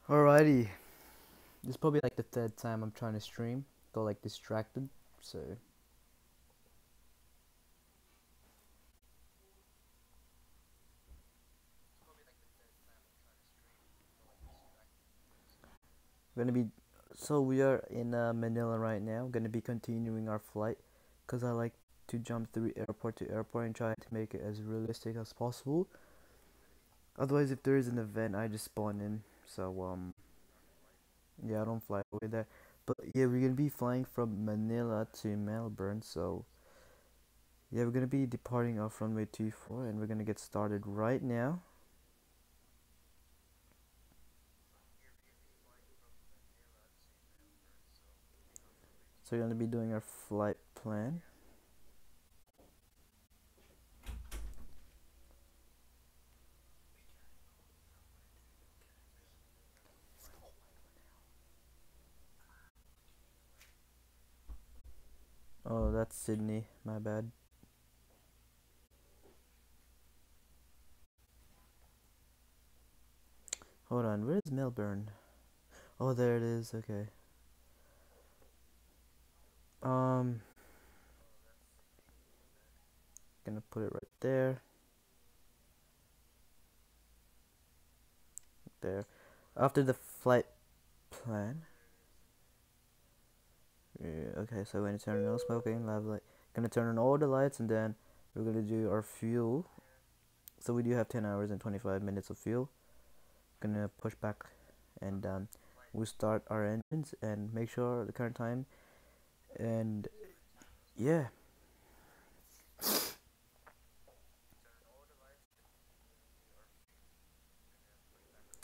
Alrighty, this is probably like the third time I'm trying to stream. Got like distracted, so we're gonna be. So we are in Manila right now. Gonna be continuing our flight, cause I like to jump through airport to airport and try to make it as realistic as possible. Otherwise, if there is an event, I just spawn in. So yeah, I don't fly away there. But yeah, we're gonna be flying from Manila to Melbourne. So yeah, we're gonna be departing off runway 24, and we're gonna get started right now. So we're gonna be doing our flight plan. Oh, that's Sydney. My bad. Hold on, where's Melbourne? Oh, there it is. Okay. Um, gonna put it right there. There. After the flight plan. Yeah, okay, so we're gonna turn on no smoking, lab light. Gonna turn on all the lights, and then we're gonna do our fuel. So we do have 10 hours and 25 minutes of fuel. Gonna push back, and we'll start our engines and make sure the current time. And yeah.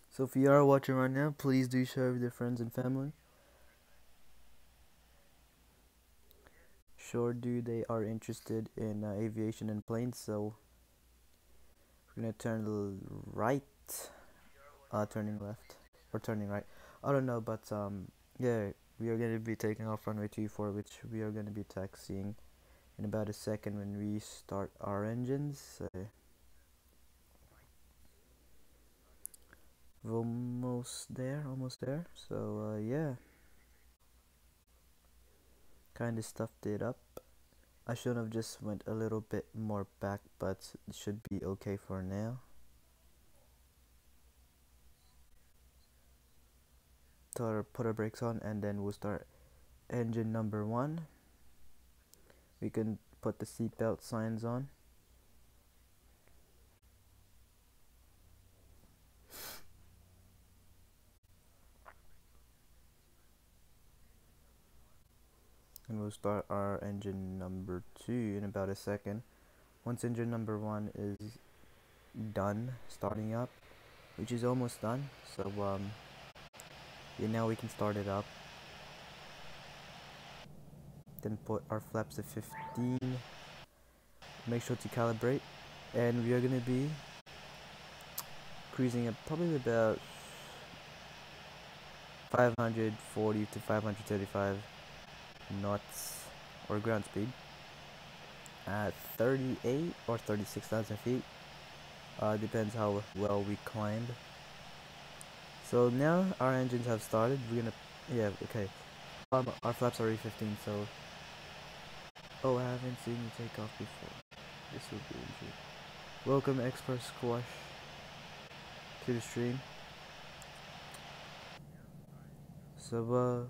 So if you are watching right now, please do share with your friends and family. Sure do they are interested in aviation and planes, so we're gonna turn right, turning left, or turning right. I don't know, but yeah, we are gonna be taking off runway 24, which we are gonna be taxiing in about a second when we start our engines. We're almost there. So yeah, kind of stuffed it up. I should have just went a little bit more back, but it should be okay for now. So put our brakes on, and then we'll start engine number 1. We can put the seatbelt signs on. And we'll start our engine number 2 in about a second. Once engine number 1 is done starting up, which is almost done, so yeah, now we can start it up. Then put our flaps to 15. Make sure to calibrate, and we are gonna be cruising at probably about 540 to 535 knots or ground speed at 38 or 36,000 feet. Depends how well we climbed. So now our engines have started. We're gonna, yeah, okay. Our flaps are already 15, so. Oh, I haven't seen you take off before. This will be easy. Welcome, Expert Squash, to the stream. So,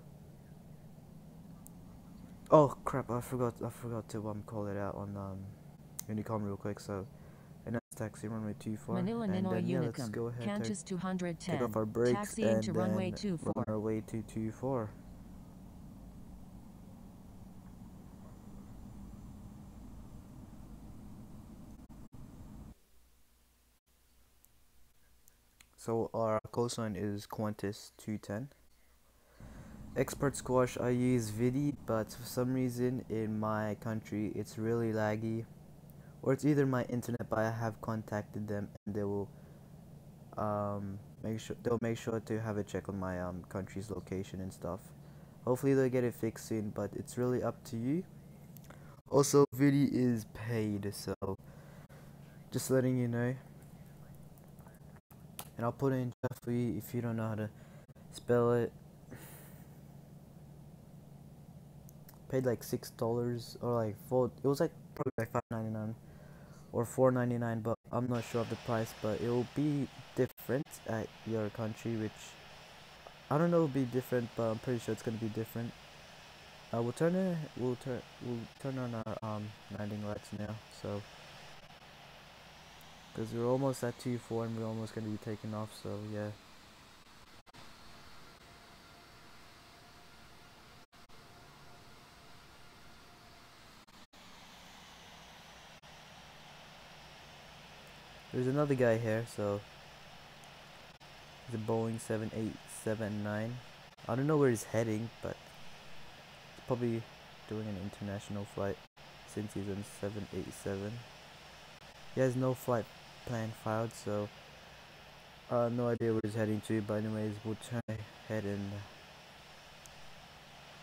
oh crap! I forgot to call it out on Unicom real quick. So, and that's taxi runway 24, Manila and then yeah, let's Unicom. go ahead Countess 210. take off our brakes Taxiing and to then runway 24. run our way to 24. So our callsign is Qantas 210. Expert Squash, I use Vidi, but for some reason in my country it's really laggy, or it's either my internet, but I have contacted them and they will make sure to have a check on my country's location and stuff. Hopefully they'll get it fixed soon, but it's really up to you. Also, Vidi is paid, so just letting you know. And I'll put it in chat for you if you don't know how to spell it. Paid like $6 or like four. It was like probably like $5.99 or $4.99, but I'm not sure of the price. But it will be different at your country, which I don't know. It'll be different, but I'm pretty sure it's gonna be different. We'll turn on our landing lights now. So because we're almost at 2-4 and we're almost gonna be taking off. So yeah. There's another guy here, so it's a Boeing 7879. I don't know where he's heading, but he's probably doing an international flight since he's in 787. He has no flight plan filed, so no idea where he's heading to. But anyways, we'll try head in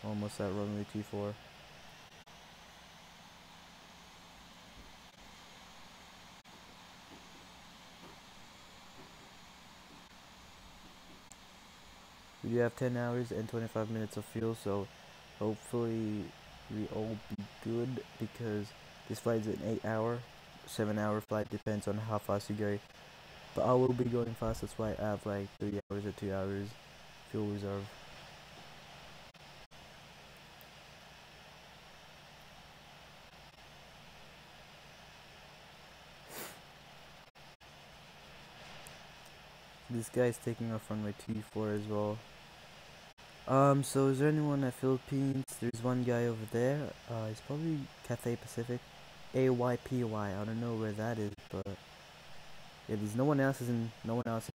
almost at runway 24. We do have 10 hours and 25 minutes of fuel, so hopefully we all be good, because this flight is an 8-hour, 7-hour flight, depends on how fast you go. But I will be going fast, that's why I have like 3 hours or 2 hours fuel reserve. This guy is taking off runway 24 as well. So is there anyone at Philippines? There's one guy over there. He's probably Cathay Pacific, AYPY. I don't know where that is, but yeah, there's no one else in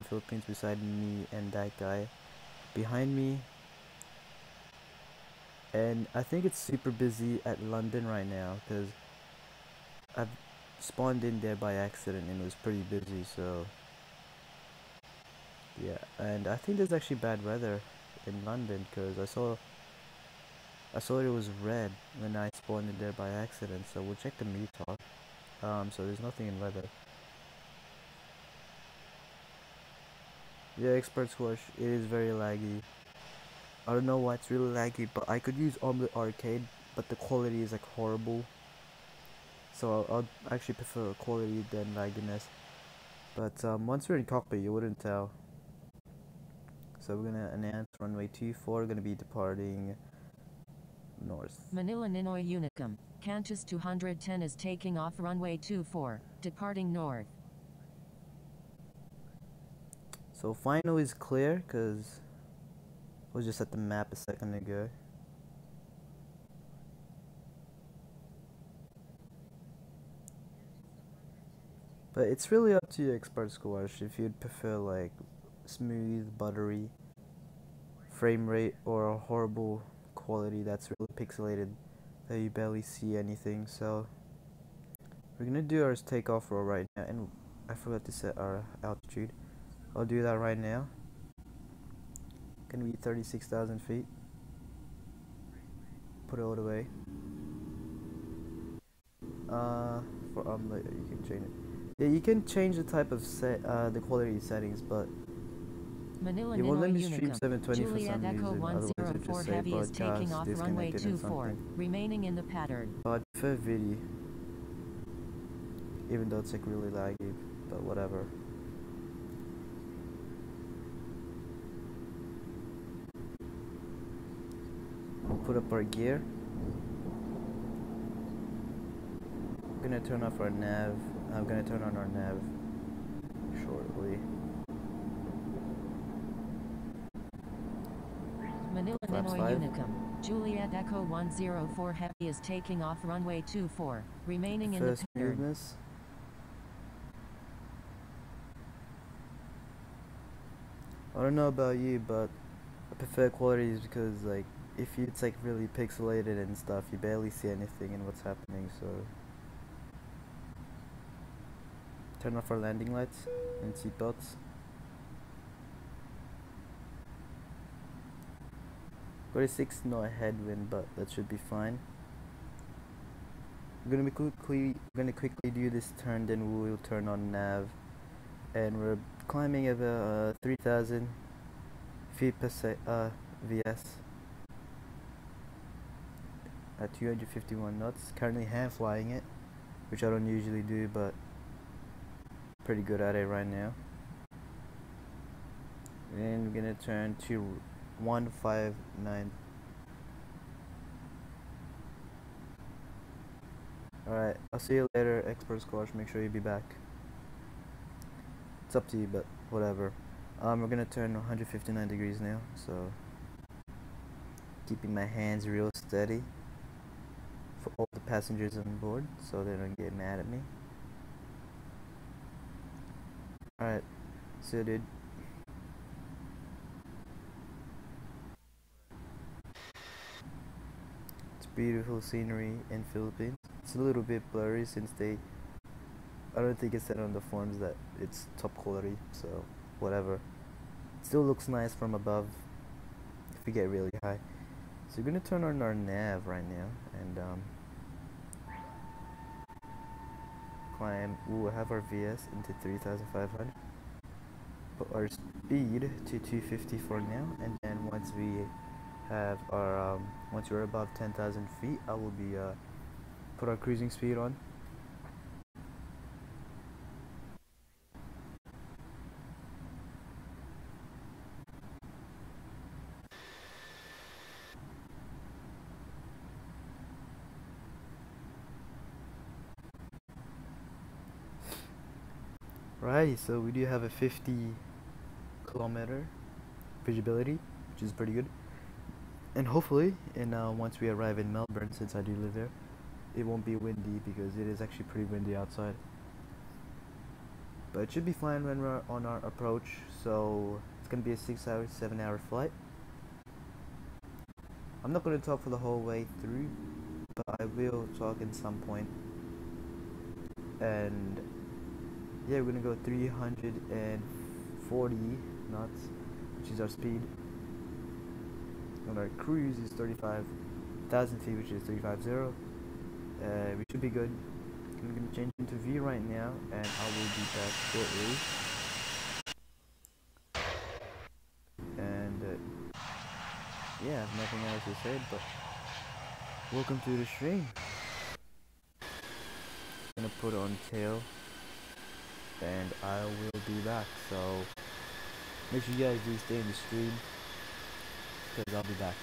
Philippines beside me and that guy behind me. And I think it's super busy at London right now, because I've spawned in there by accident and it was pretty busy. So yeah, and I think there's actually bad weather in London, because I saw it was red when I spawned in there by accident. So we'll check the meter. So there's nothing in weather. Yeah, expert squash, it is very laggy. I don't know why it's really laggy, but I could use Omelet Arcade, but the quality is like horrible. So I'll actually prefer quality than lagginess. But once we're in cockpit, you wouldn't tell. So we're gonna announce runway 24, gonna be departing north. Manila Ninoy Unicum, Qantas 210 is taking off runway 24, departing north. So final is clear, because I was just at the map a second ago. But it's really up to your expert squash if you'd prefer like smooth, buttery frame rate, or a horrible quality that's really pixelated that you barely see anything. So we're gonna do our takeoff roll right now, and I forgot to set our altitude. I'll do that right now. Gonna be 36,000 feet. Put it all the way. For later you can change it. Yeah, you can change the type of the quality settings, but Manila it won't let me stream Unicum, 720 for Juliet some Echo reason. Otherwise it would 104 just say Heavy is taking broadcast off runway disconnected or 24, something. remaining in the pattern. I prefer video, even though it's like really laggy, but whatever. We'll put up our gear. I'm gonna turn off our nav. I'm gonna turn on our nav shortly. Manila Ninoy Unicum, Juliet Echo 104 Heavy is taking off runway 24, remaining in the pattern. Smoothness. I don't know about you, but I prefer qualities, because like if it's like really pixelated and stuff, you barely see anything and what's happening. So turn off our landing lights and seatbelts. Got a 6 knot headwind, but that should be fine. We're gonna quickly do this turn, then we will turn on nav, and we're climbing about 3,000 feet per VS at 251 knots. Currently hand flying it, which I don't usually do, but pretty good at it right now. And we're gonna turn to 159. Alright, I'll see you later, Expert Squash. Make sure you be back. It's up to you, but whatever. We're gonna turn 159 degrees now, so keeping my hands real steady for all the passengers on board so they don't get mad at me. Alright, see you, dude. It's beautiful scenery in Philippines. It's a little bit blurry since I don't think it said on the forms that it's top quality, so whatever. It still looks nice from above if we get really high. So we're gonna turn on our nav right now and climb. We'll have our VS into 3,500. Put our speed to 250 for now, and then once we have our once we're above 10,000 feet, I will be put our cruising speed on. Right, so we do have a 50-kilometer visibility, which is pretty good. And hopefully, once we arrive in Melbourne, since I do live there, it won't be windy because it is actually pretty windy outside. But it should be fine when we're on our approach. So it's gonna be a 6-hour, 7-hour flight. I'm not gonna talk for the whole way through, but I will talk in some point. And yeah, we're gonna go 340 knots, which is our speed. And our cruise is 35,000 feet, which is 350. We should be good. I'm gonna change into V right now, and I will be back shortly. And yeah, I have nothing else to say, but welcome to the stream. Gonna put on tail, and I will be back. So make sure you guys do stay in the stream, because I'll be back.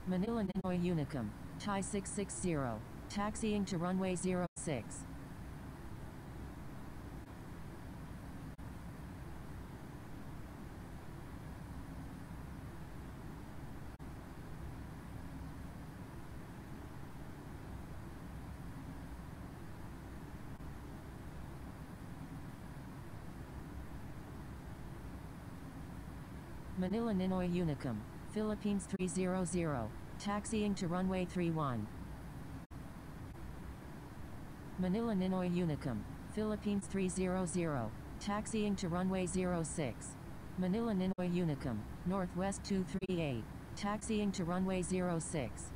Manila-Ninoy Unicum, Thai 660, taxiing to runway 06. Manila-Ninoy Unicum, Philippines 300, taxiing to runway 31. Manila-Ninoy Unicum, Philippines 300, taxiing to runway 06. Manila-Ninoy Unicum, Northwest 238, taxiing to runway 06.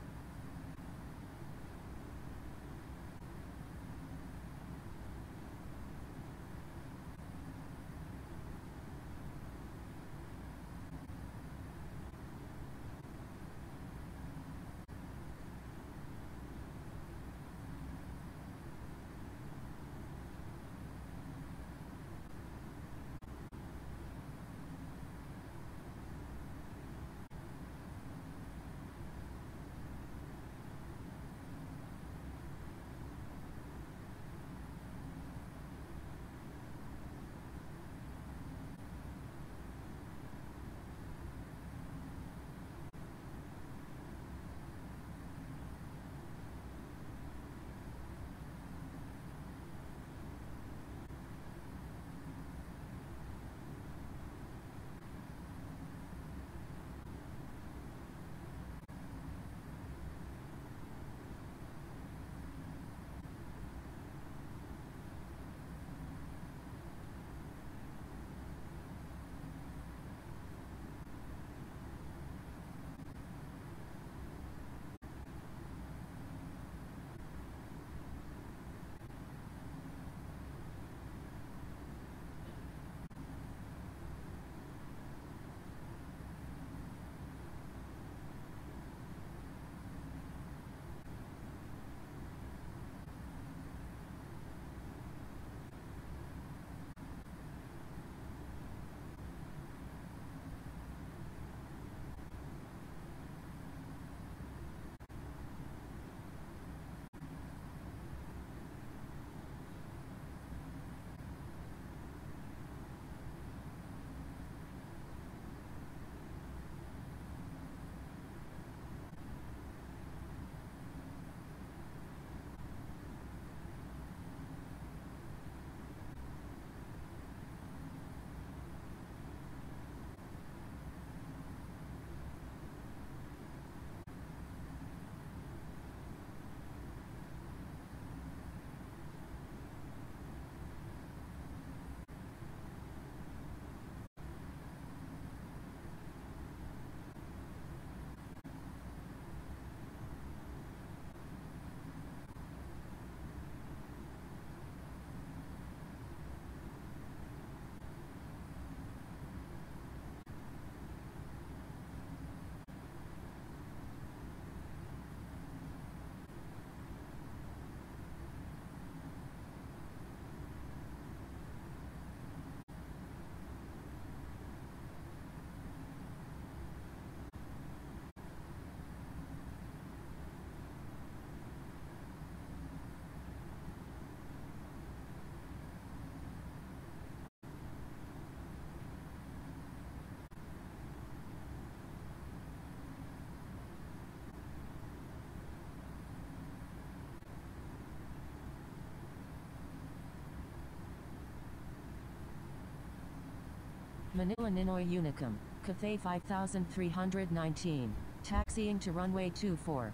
Manila-Ninoy Unicum, Cathay 5319, taxiing to runway 24.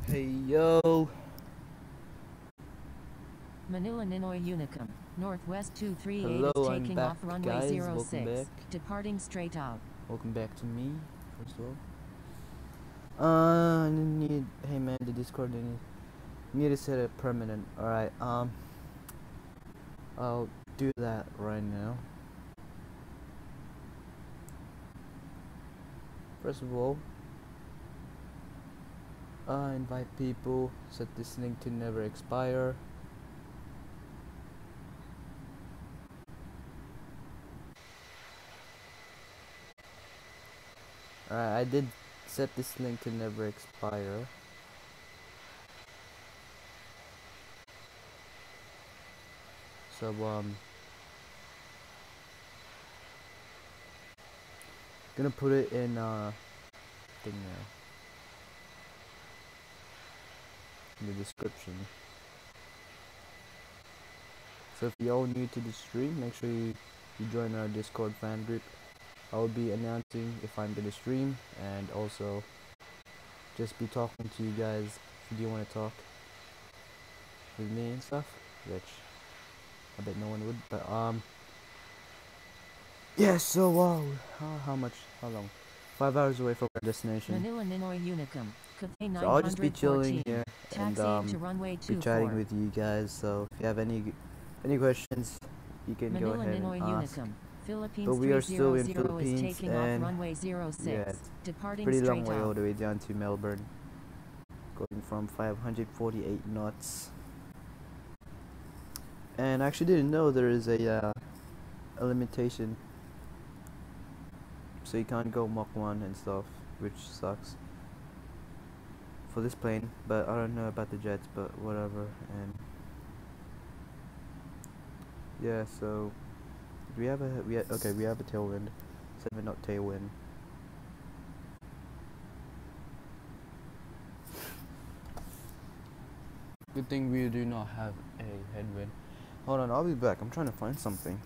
Hey yo! Manila-Ninoy Unicum, Northwest 238 Hello, is I'm taking back, off runway guys. 06, Welcome back. departing straight out. Welcome back to me, first of all. I need, hey man, the Discord, need to set it permanent. Alright, I'll do that right now. First of all, invite people, set this link to never expire. I did set this link to never expire. So gonna put it in thing now in the description. So if you're all new to the stream, make sure you join our Discord fan group. I will be announcing if I'm gonna stream, and also just be talking to you guys if you want to talk with me and stuff, which I bet no one would. But yeah. So wow, how long? 5 hours away from our destination. Manila-Ninoy Unicum. So I'll just be chilling here and to runway be chatting with you guys. So if you have any questions, you can go ahead and ask. But we are still in Philippines, and yeah, it's pretty long way all the way down to Melbourne, going from 548 knots. And I actually didn't know there is a limitation, so you can't go Mach 1 and stuff, which sucks for this plane. But I don't know about the jets, but whatever. And yeah, so we have a tailwind, 7 knot tailwind. Good thing we do not have a headwind. Hold on, I'll be back. I'm trying to find something.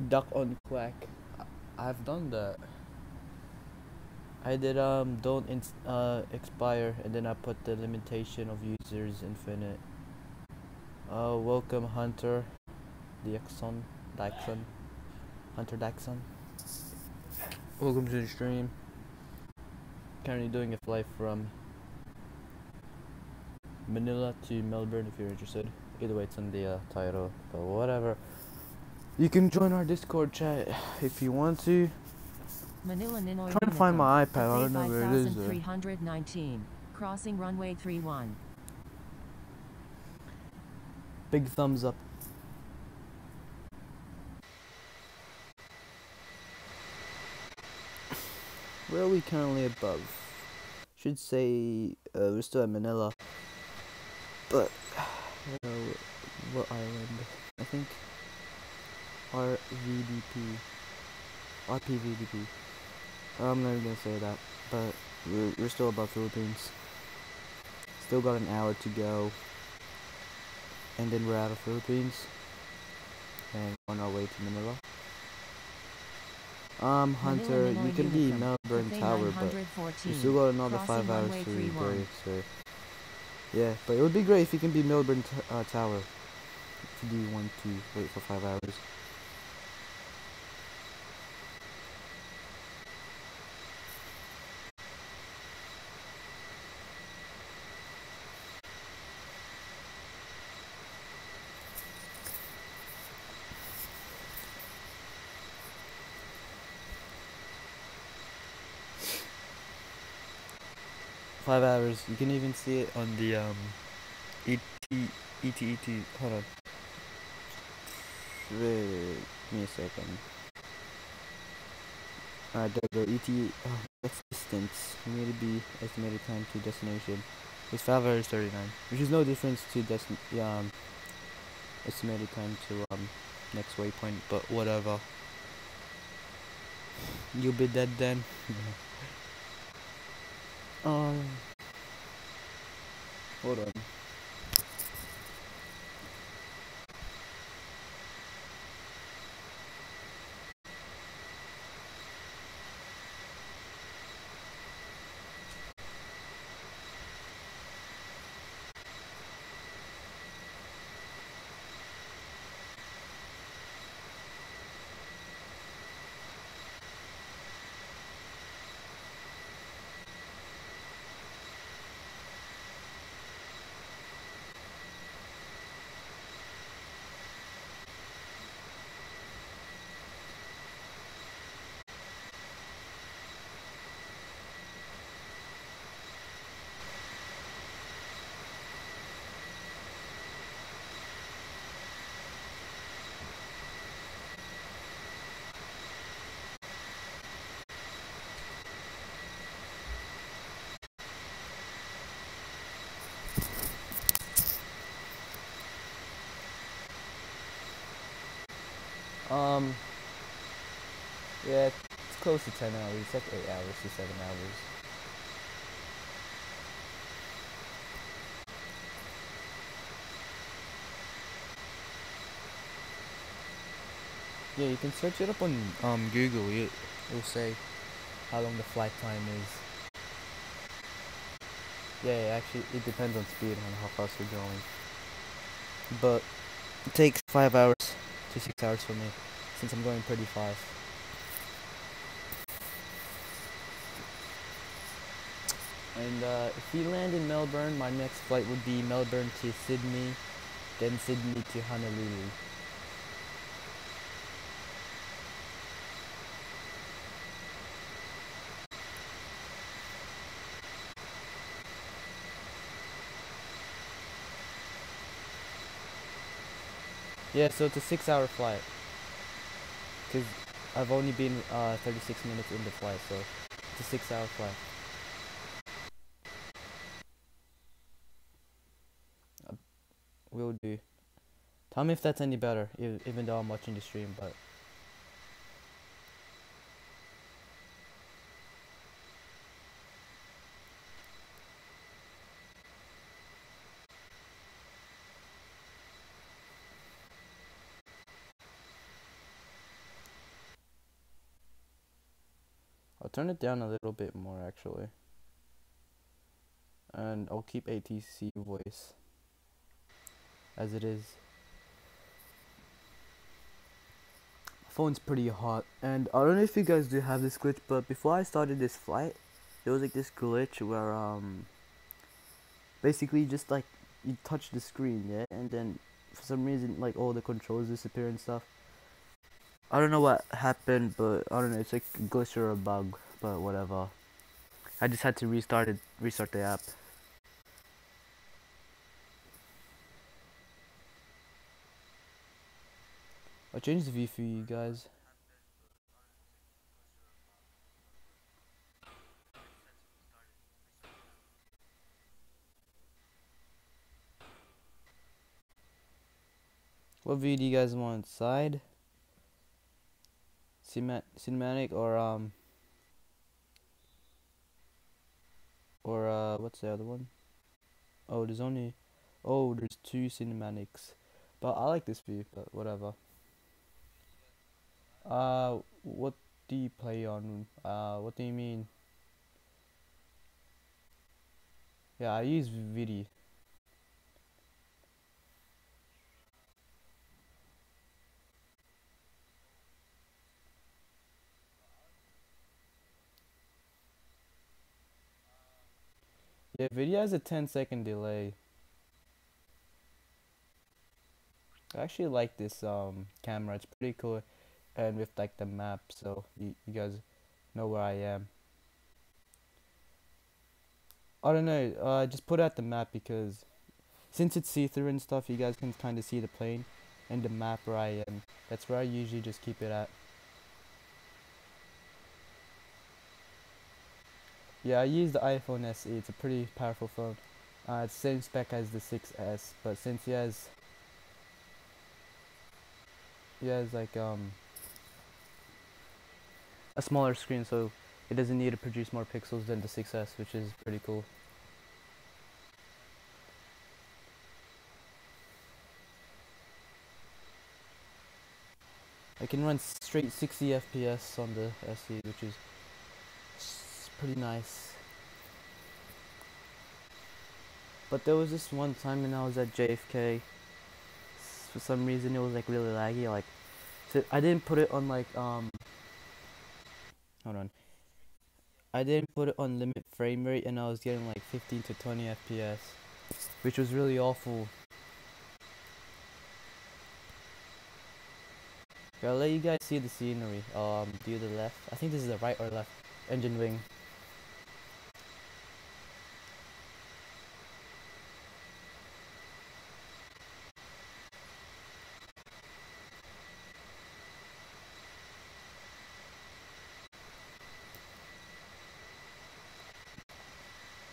Duck on quack. I've done that. I did don't expire, and then I put the limitation of users infinite. Welcome Hunter Dixon. Hunter Dixon. Welcome to the stream. Currently doing a flight from Manila to Melbourne if you're interested. Either way, it's in the title, but whatever. You can join our Discord chat if you want to. Manila-Ninoy Trying to find my iPad. I don't know where it is. 319. Crossing runway 31. Big thumbs up. Where are we currently above? Should say we're still at Manila, but what island? I think RPVDP. I'm not even gonna say that, but we're still above Philippines. Still got an hour to go, and then we're out of Philippines and on our way to Manila. Hunter, you can be Melbourne Tower, but you still got another 5 hours to rebrave, so yeah, but it would be great if you can be Melbourne Tower, if you do want to wait for 5 hours. Five hours. You can even see it on the ET. Hold on. Wait, give me a second. Alright, there we go. ET. That's distance. You need to be estimated time to destination. It's 5 hours 39, which is no difference to estimated time to next waypoint. But whatever. You'll be dead then. Hold on. Yeah, it's close to 10 hours. It's like 8 hours to 7 hours. Yeah, you can search it up on Google. It'll say how long the flight time is. Yeah, actually, it depends on speed and how fast you're going. But it takes 5 hours to 6 hours for me, since I'm going pretty fast. And if we land in Melbourne, my next flight would be Melbourne to Sydney, then Sydney to Honolulu. Yeah, so it's a 6-hour flight. Because I've only been 36 minutes in the flight, so it's a 6-hour flight. Will do. Tell me if that's any better, even though I'm watching the stream, but... I'll turn it down a little bit more, actually. And I'll keep ATC voice as it is. My phone's pretty hot, and I don't know if you guys do have this glitch, but before I started this flight, there was like this glitch where basically just like you touch the screen, yeah, and then for some reason like all the controls disappear and stuff. I don't know what happened, but I don't know, it's like a glitch or a bug, but whatever. I just had to restart the app. I'll change the view for you guys. What view do you guys want? Side? Cinematic or what's the other one? Oh, there's two cinematics. But I like this view, but whatever. What do you play on? What do you mean? Yeah, I use VD. Yeah, video has a 10-second delay. I actually like this camera. It's pretty cool, and with like the map, so you guys know where I am. I don't know. Just put out the map because since it's see-through and stuff, you guys can kind of see the plane and the map where I am. That's where I usually just keep it at. Yeah, I use the iPhone SE. It's a pretty powerful phone. It's the same spec as the 6S, but since he has like a smaller screen, so it doesn't need to produce more pixels than the 6S, which is pretty cool. I can run straight 60 FPS on the SE, which is pretty nice. But there was this one time when I was at JFK, for some reason it was like really laggy. Like, so I didn't put it on like hold on. I didn't put it on limit frame rate, and I was getting like 15 to 20 FPS, which was really awful. I'll let you guys see the scenery. To the left. I think this is the right or left engine wing.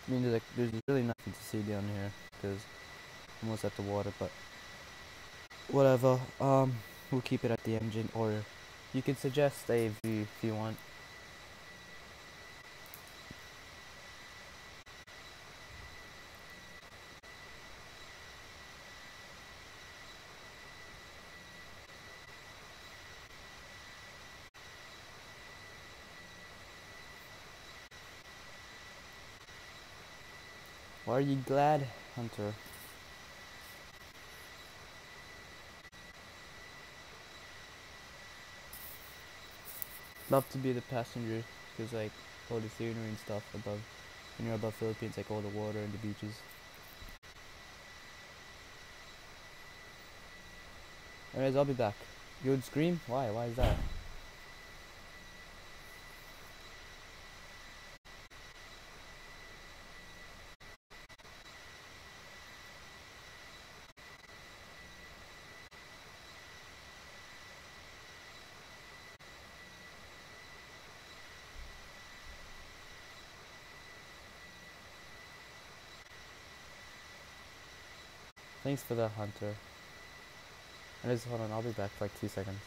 I mean, there's really nothing to see down here because I'm almost at the water, but whatever. We'll keep it at the engine, or you can suggest a view if you want. Why are you glad, Hunter? Love to be the passenger because like all the scenery and stuff above, when you're above Philippines, like all the water and the beaches. Anyways, I'll be back. You would scream? Why? Why is that? Thanks for that, Hunter. Anyways, hold on, I'll be back for like 2 seconds.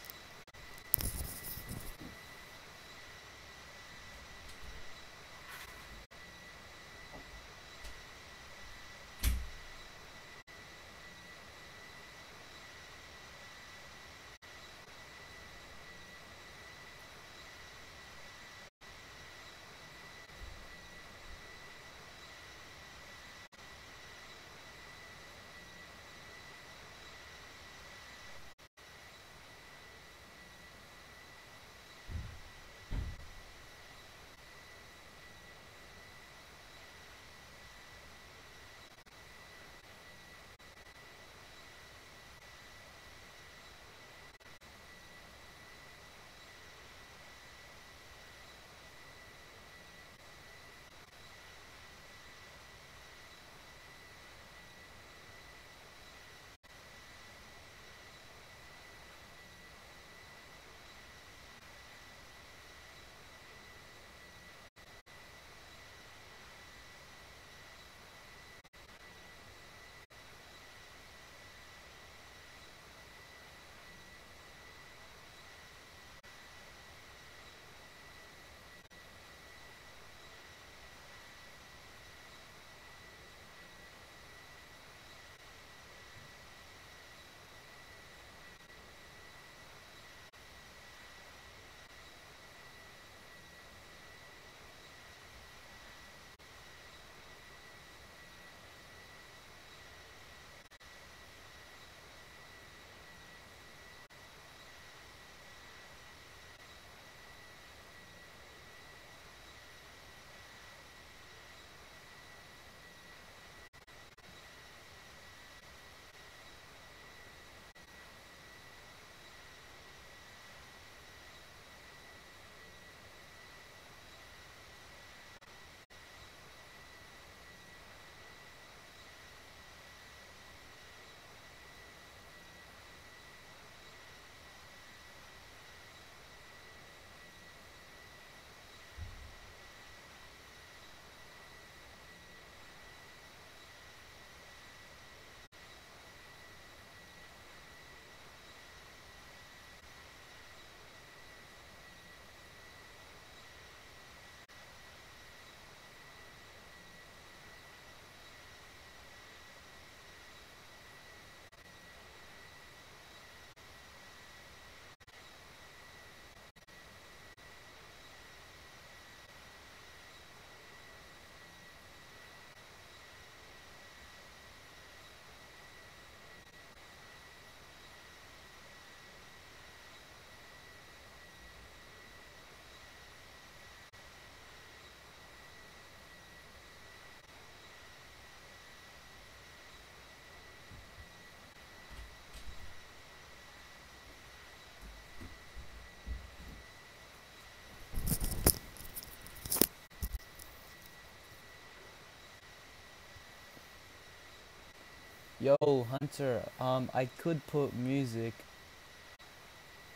Yo, Hunter, I could put music,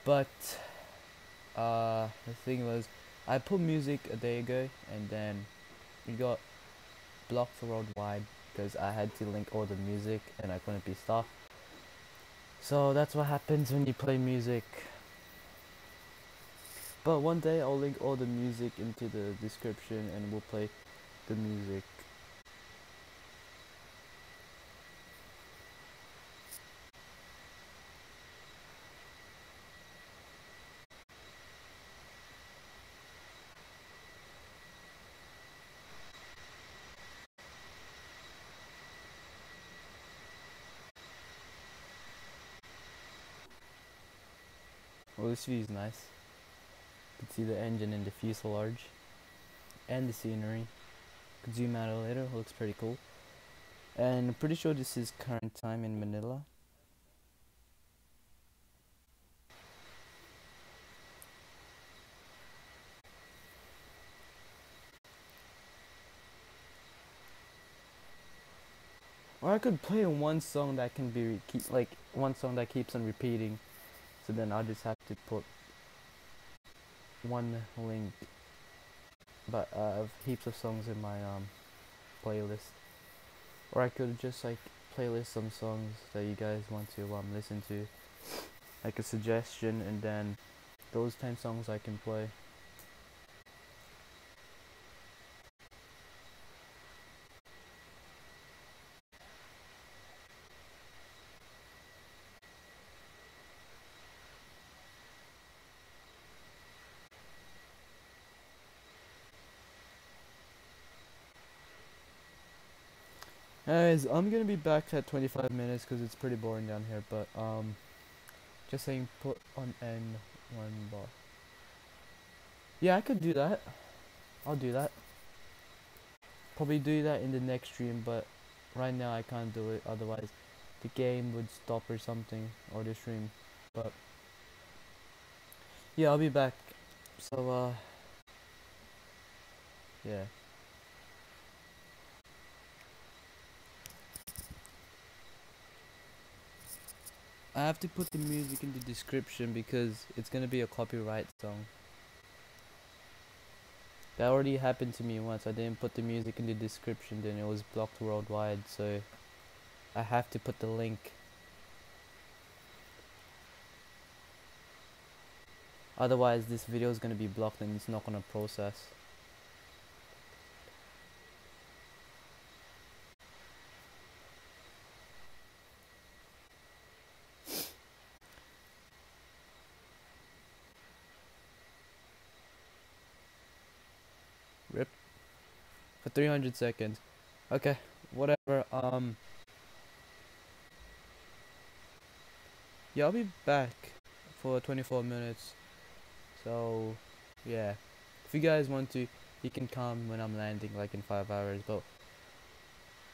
but, the thing was, I put music a day ago, and then it got blocked worldwide, because I had to link all the music, and I couldn't be stopped. So that's what happens when you play music. But one day I'll link all the music into the description, and we'll play the music. Well, this view is nice. You can see the engine and the fuselage, and the scenery. Could zoom out a little, looks pretty cool. And I'm pretty sure this is current time in Manila. Or I could play one song that can be like one song that keeps on repeating. So then I'll just have to put one link. But I have heaps of songs in my playlist. Or I could just like playlist some songs that you guys want to listen to, like a suggestion, and then those 10 songs I can play. Anyways, I'm gonna be back at 25 minutes because it's pretty boring down here, but just saying, put on N1 bar. Yeah, I could do that. I'll do that. Probably do that in the next stream, but right now I can't do it, otherwise the game would stop or something, or the stream. But yeah, I'll be back. So yeah. I have to put the music in the description because it's gonna be a copyright song. That already happened to me once. I didn't put the music in the description, then it was blocked worldwide, so I have to put the link. Otherwise this video is gonna be blocked and it's not gonna process. RIP. For 300 seconds. Okay, whatever. Yeah, I'll be back for 24 minutes. So yeah, if you guys want to, you can come when I'm landing, like in 5 hours. But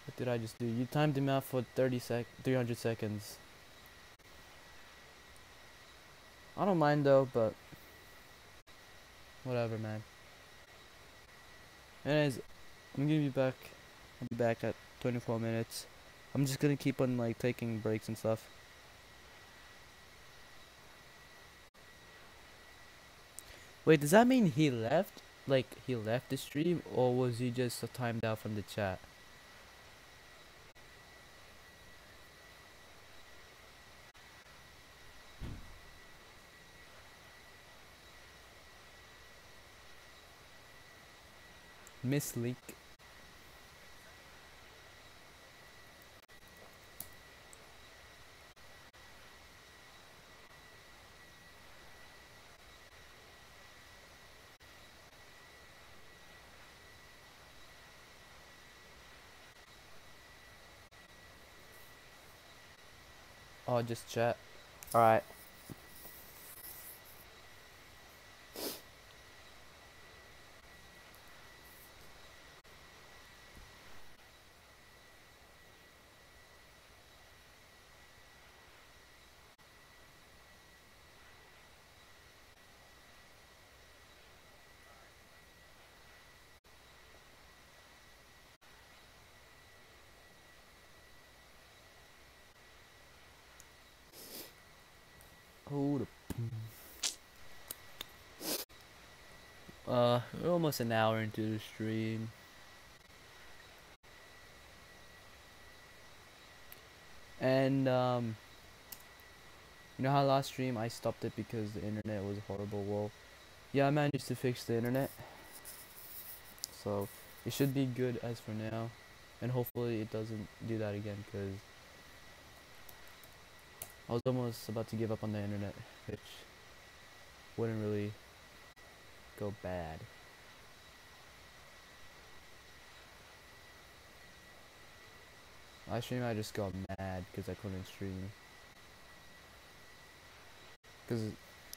what did I just do? You timed him out for 300 seconds. I don't mind though, but whatever, man. Anyways, I'm gonna be back. I'll be back at 24 minutes. I'm just gonna keep on like taking breaks and stuff. Wait, does that mean he left? Like he left the stream, or was he just timed out from the chat? Miss Leak. Oh, just chat. Alright. We're almost an hour into the stream. And you know how last stream I stopped it because the internet was horrible? Well, yeah, I managed to fix the internet, so it should be good as for now, and hopefully it doesn't do that again, because I was almost about to give up on the internet, which wouldn't really go bad. Last stream I just got mad because I couldn't stream. Because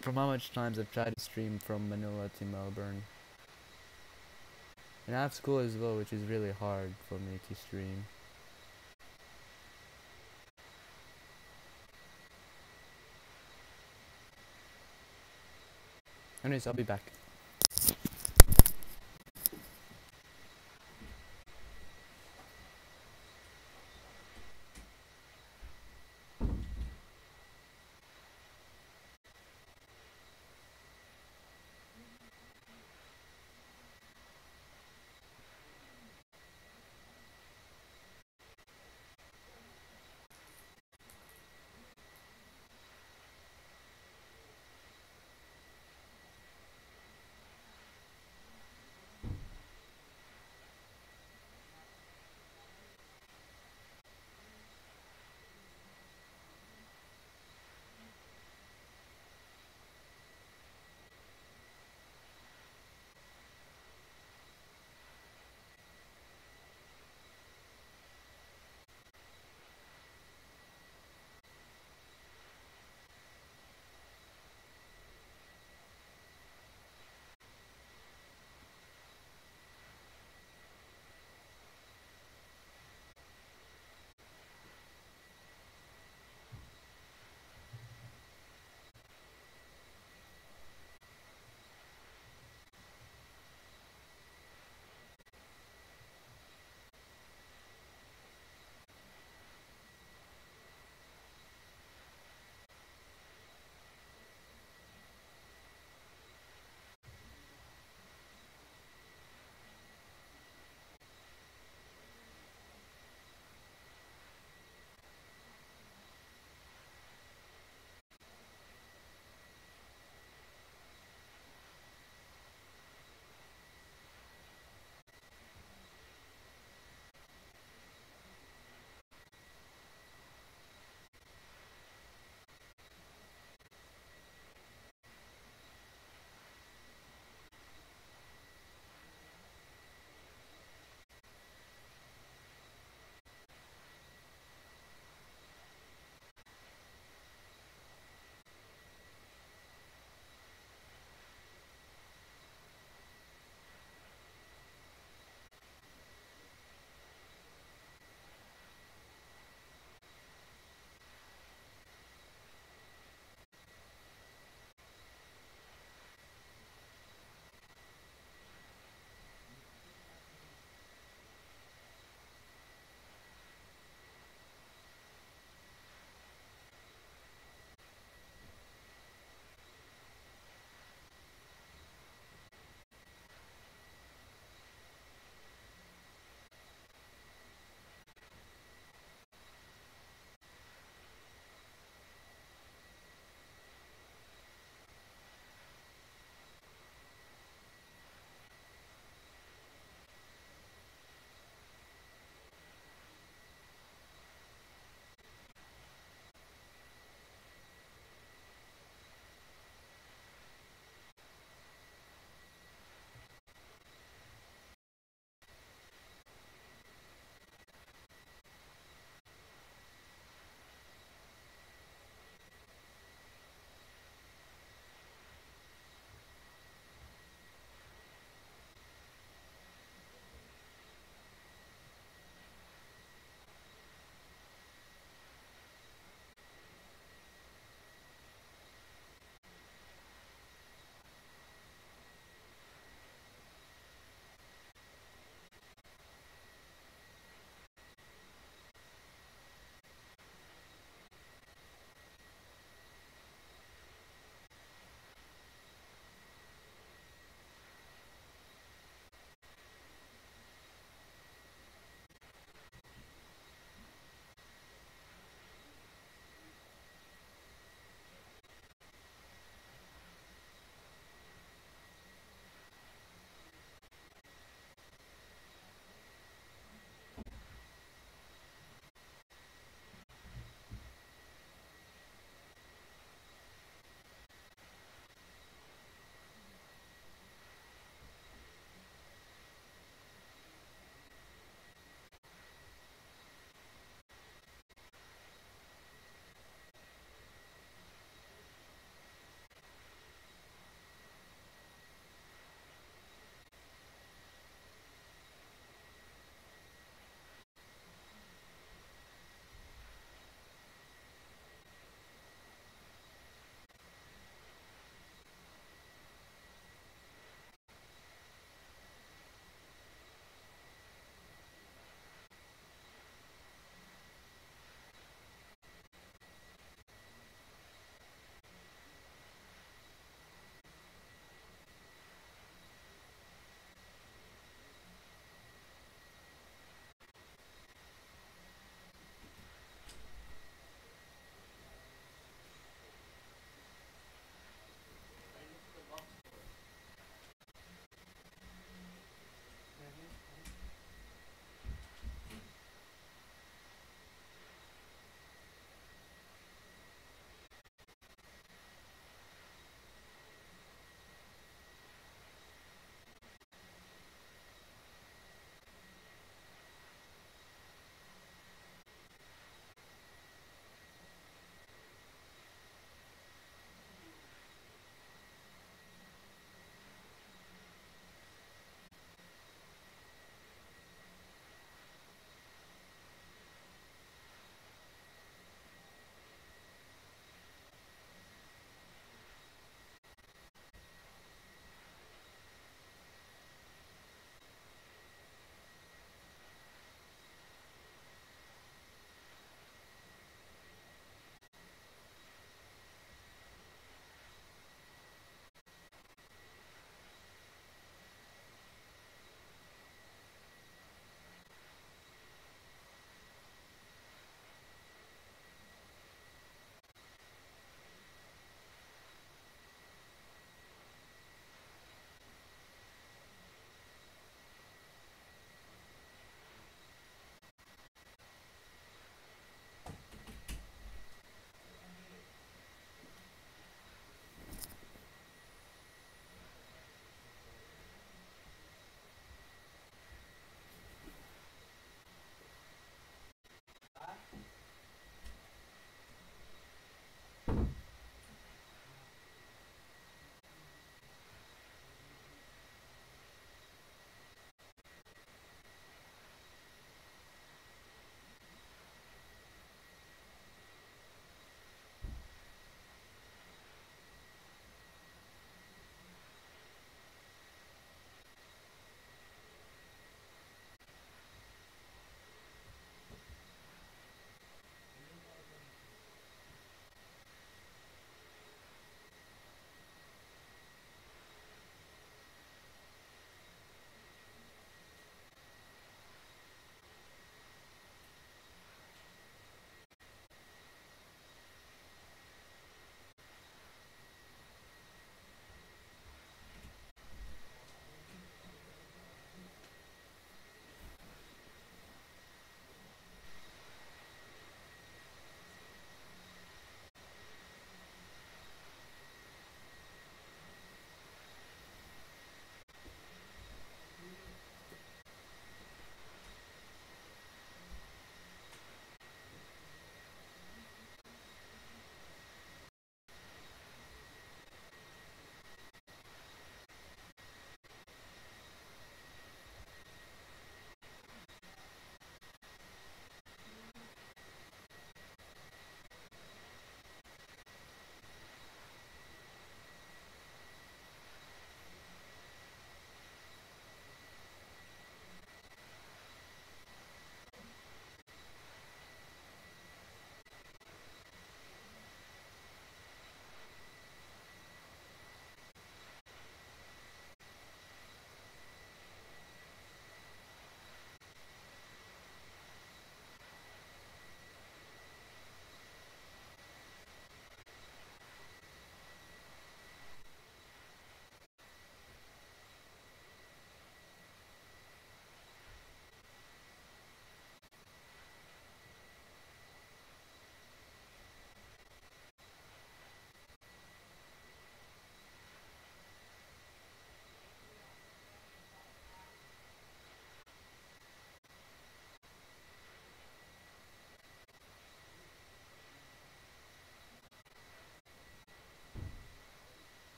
from how much times I've tried to stream from Manila to Melbourne. And I have school as well, which is really hard for me to stream. Anyways, I'll be back.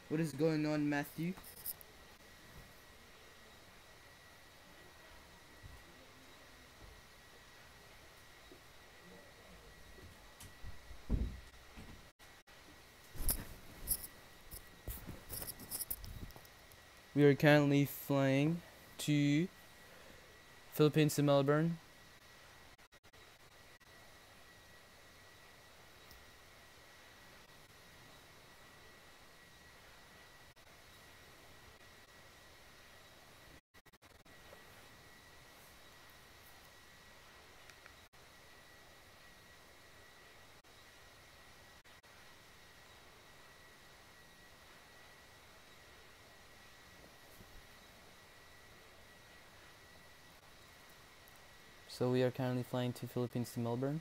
What is going on, Matthew? We are currently flying to Philippines to Melbourne. So we are currently flying to Philippines to Melbourne.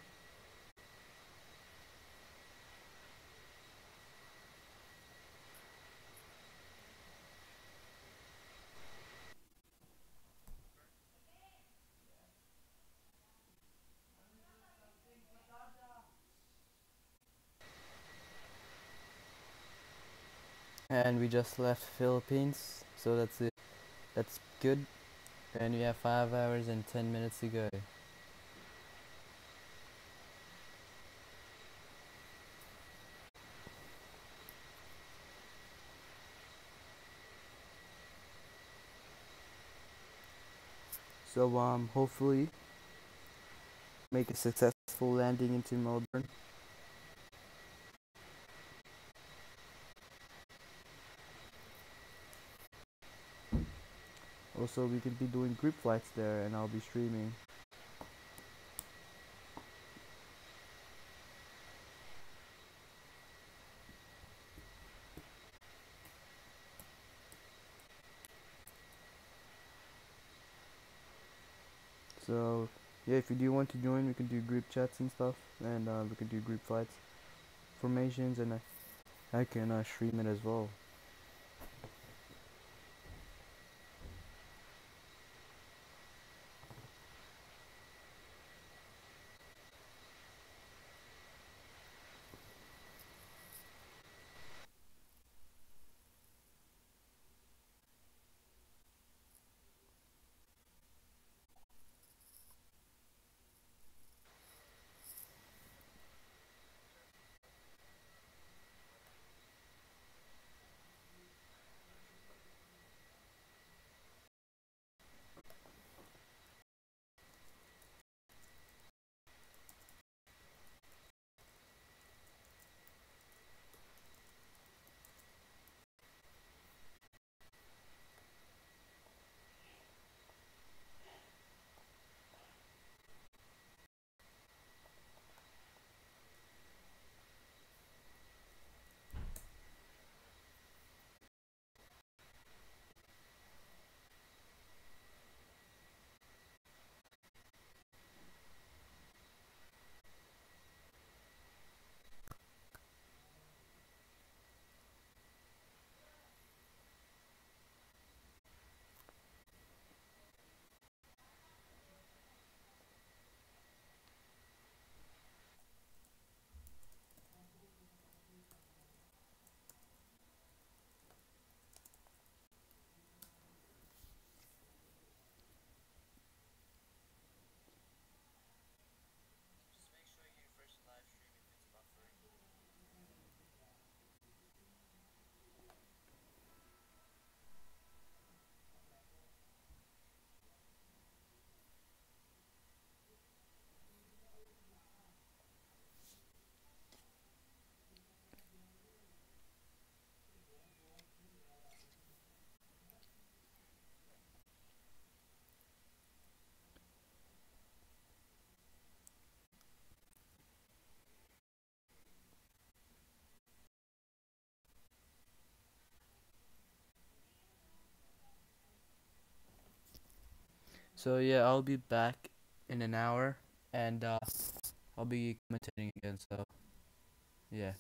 And we just left Philippines, so that's it. That's good. And we have 5 hours and 10 minutes to go. So hopefully make a successful landing into Melbourne. Also, we could be doing group flights there, and I'll be streaming. So yeah, if you do want to join, we can do group chats and stuff, and we can do group flights, formations, and I can stream it as well. So yeah, I'll be back in an hour, and I'll be commentating again. So yeah.